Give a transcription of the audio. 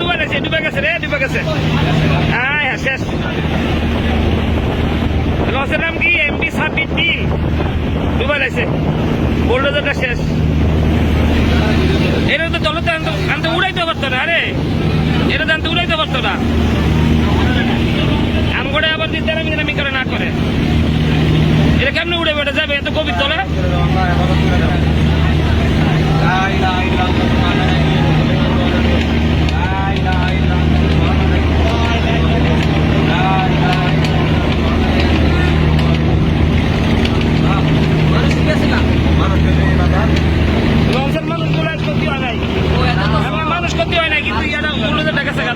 ডুবে গেছে রে, ডুবে গেছে। হ্যাঁ হ্যাঁ, শেষ। লসের নাম কি? MB 26D ডুবে গেছে, বোল্ডোজারটা শেষ। এটা তো জলতে আনতে উড়াইতে পারতো না, আরে এটা তো আনতে উড়াইতে পারতো না। আমগড়ে আবার দিতে নামি করে না করে, এটা কেমনে উড়ে বেটা যাবে এত গভীর তলে? লঞ্চের মানুষগুলো ক্ষতি হয় নাই, মানুষ ক্ষতি হয় নাই, কিন্তু এটা উল্টো টাকা টাকা